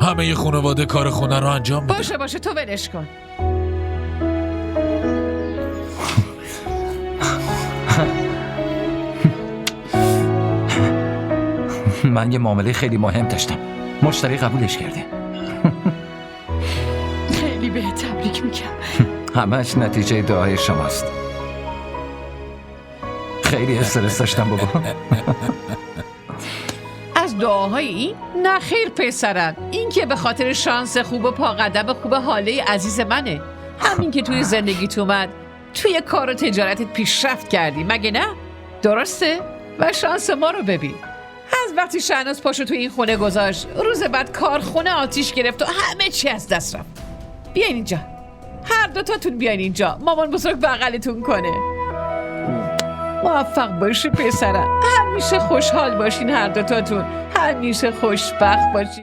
همه خانواده کار خونه رو انجام میدن. باشه تو ولش کن. من یه معامله خیلی مهم داشتم، مشتری قبولش کرده. خیلی بهت تبریک میگم. همش نتیجه دعای شماست. خیلی استرس داشتم بابا. از دعاهای نه خیر پسرم، این که به خاطر شانس خوب و پا قدم خوب حاله عزیز منه. همین که توی زندگیت اومد، توی کار و تجارتت پیشرفت کردی، مگه نه؟ درسته؟ و شانس ما رو ببین. از وقتی شهناز پاشو توی این خونه گذاشت، روز بعد کارخونه آتیش گرفت و همه چی از دست رفت. بیاین اینجا، هر دوتاتون بیاین اینجا، مامان بزرگ بغلتون کنه. موفق باشی پسرم، همیشه خوشحال باشین هر دوتاتون، همیشه خوشبخت باشین.